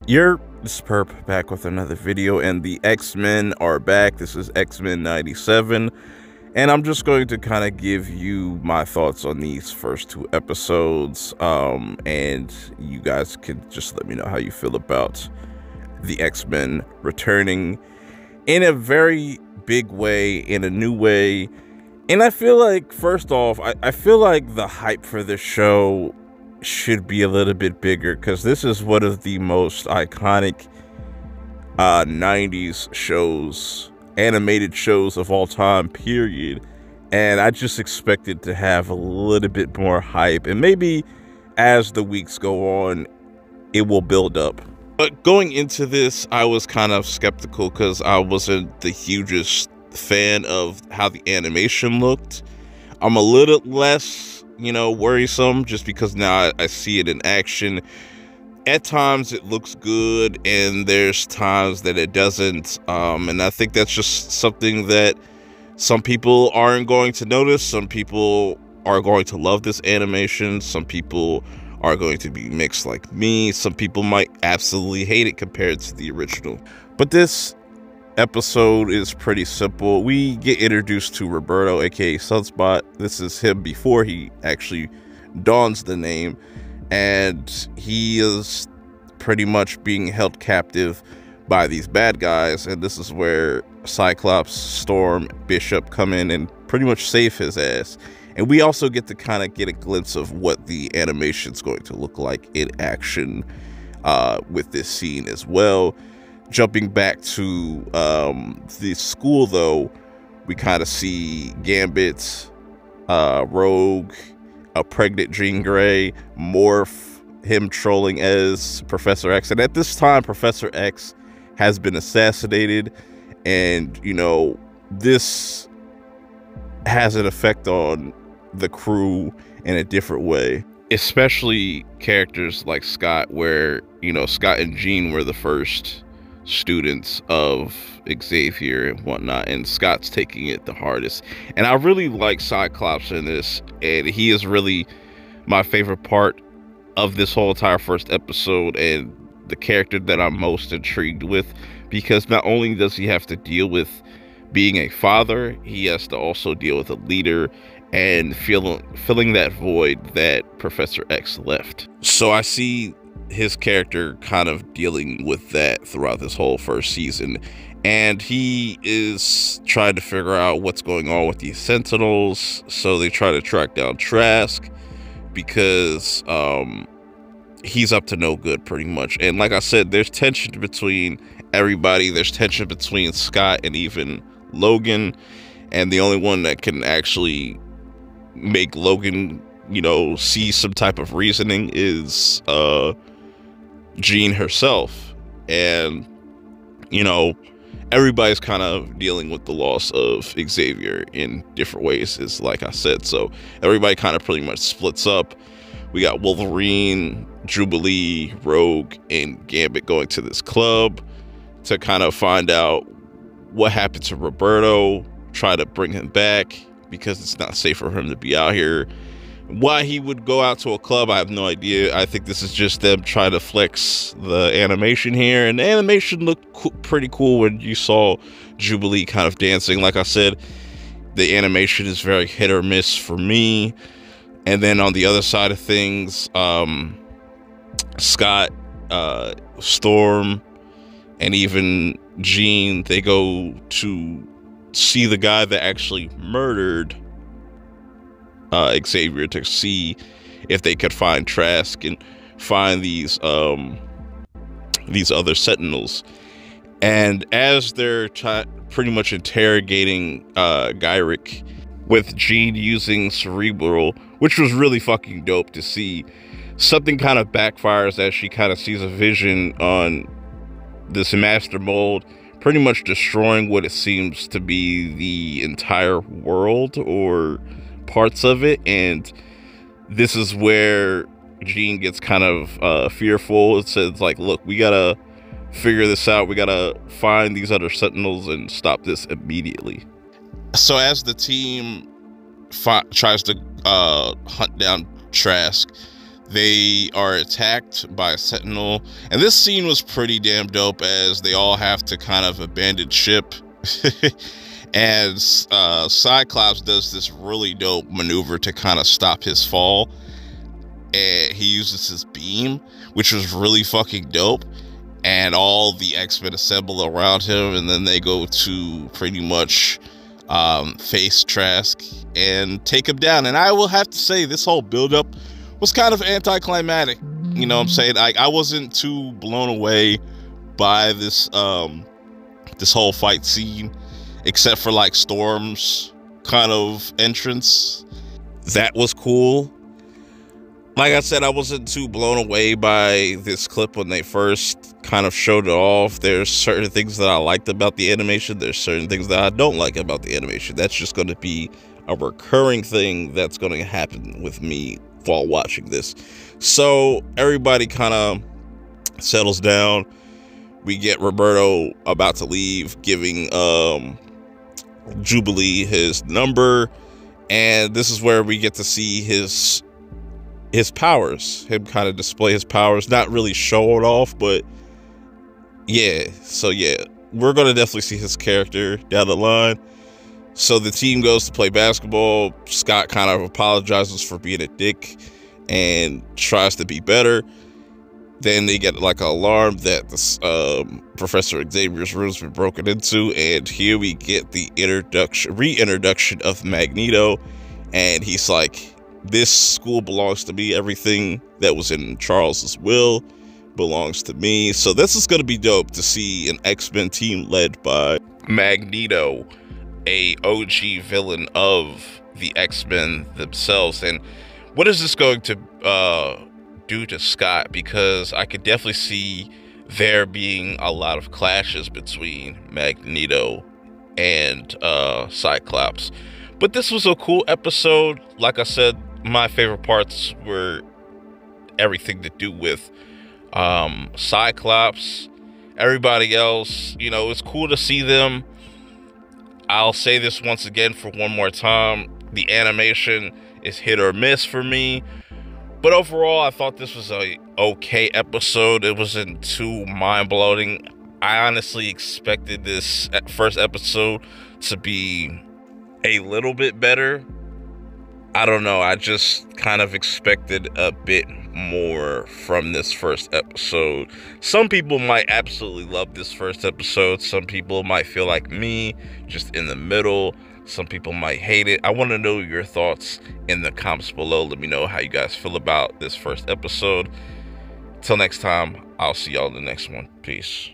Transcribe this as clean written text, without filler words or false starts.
This is Perp back with another video, and the X-Men are back. This is X-Men 97, and I'm just going to kind of give you my thoughts on these first two episodes, and you guys can just let me know how you feel about the X-Men returning in a very big way, in a new way. And I feel like, first off, I feel like the hype for this show should be a little bit bigger, because this is one of the most iconic 90s shows, animated shows of all time, period. And I just expected to have a little bit more hype, and maybe as the weeks go on, it will build up. But going into this, I was kind of skeptical because I wasn't the hugest fan of how the animation looked. I'm a little less, worrisome just because now I see it in action. At times it looks good, and there's times that it doesn't. And I think that's just something that some people aren't going to notice. Some people are going to love this animation. Some people are going to be mixed like me. Some people might absolutely hate it compared to the original. But this episode is pretty simple. We get introduced to Roberto, aka Sunspot. This is him before he actually dons the name, and he is pretty much being held captive by these bad guys, and this is where Cyclops, Storm, Bishop come in and pretty much save his ass. And we also get to kind of get a glimpse of what the animation's going to look like in action with this scene as well. Jumping back to the school, though, we kind of see Gambit, Rogue, a pregnant Jean Grey, Morph, him trolling as Professor X. And at this time, Professor X has been assassinated, and, this has an effect on the crew in a different way. Especially characters like Scott, where, Scott and Jean were the first students of Xavier and whatnot, and Scott's taking it the hardest. And I really like Cyclops in this, and he is really my favorite part of this whole entire first episode, and the character that I'm most intrigued with, because not only does he have to deal with being a father, he has to also deal with a leader and filling that void that Professor X left. So I see his character kind of dealing with that throughout this whole first season, and he is trying to figure out what's going on with these Sentinels. So they try to track down Trask, because he's up to no good pretty much. And like I said, there's tension between everybody. There's tension between Scott and even Logan, and the only one that can actually make Logan see some type of reasoning is Jean herself. And everybody's kind of dealing with the loss of Xavier in different ways, is like I said. So everybody kind of pretty much splits up. We got Wolverine, Jubilee, Rogue, and Gambit going to this club to kind of find out what happened to Roberto, try to bring him back, because it's not safe for him to be out here. Why he would go out to a club, I have no idea. I think this is just them trying to flex the animation here, and the animation looked pretty cool when you saw Jubilee kind of dancing. Like I said, the animation is very hit or miss for me. And then on the other side of things, Scott, Storm, and even Jean, they go to see the guy that actually murdered Xavier, to see if they could find Trask and find these other Sentinels. And as they're pretty much interrogating Gyrick, with Jean using Cerebral, which was really fucking dope to see, something kind of backfires as she kind of sees a vision on this Master Mold, pretty much destroying what it seems to be the entire world, or parts of it. And this is where Jean gets kind of fearful. It says, like, look, we gotta figure this out. We gotta find these other Sentinels and stop this immediately. So as the team tries to hunt down Trask, They are attacked by a Sentinel, and this scene was pretty damn dope as they all have to kind of abandon ship. And Cyclops does this really dope maneuver to kind of stop his fall, and he uses his beam, which was really fucking dope. And all the X-Men assemble around him, and then they go to pretty much face Trask and take him down. And I will have to say, this whole build-up was kind of anticlimactic. You know what I'm saying? I wasn't too blown away by this this whole fight scene, except for like Storm's kind of entrance. That was cool. Like I said, I wasn't too blown away by this clip when they first kind of showed it off. There's certain things that I liked about the animation. There's certain things that I don't like about the animation. That's just going to be a recurring thing that's going to happen with me while watching this. So everybody kind of settles down. We get Roberto about to leave, giving Jubilee his number, and this is where we get to see his powers, him kind of display his powers, not really show it off, but yeah. So yeah, we're gonna definitely see his character down the line. So the team goes to play basketball. Scott kind of apologizes for being a dick and tries to be better. Then they get like an alarm that this Professor Xavier's room's been broken into, and here we get the reintroduction of Magneto, and he's like, this school belongs to me. Everything that was in Charles's will belongs to me. So this is going to be dope to see an X-Men team led by Magneto, a OG villain of the X-Men themselves. And what is this going to do to Scott? Because I could definitely see there being a lot of clashes between Magneto and Cyclops. But this was a cool episode. Like I said, my favorite parts were everything to do with Cyclops. Everybody else, you know, it's cool to see them. I'll say this once again for one more time. The animation is hit or miss for me. But overall, I thought this was a okay episode. It wasn't too mind-blowing. I honestly expected this first episode to be a little bit better. I don't know. I just kind of expected a bit more from this first episode. Some people might absolutely love this first episode. Some people might feel like me, just in the middle. Some people might hate it. I want to know your thoughts in the comments below. Let me know how you guys feel about this first episode. Till next time, I'll see y'all in the next one. Peace.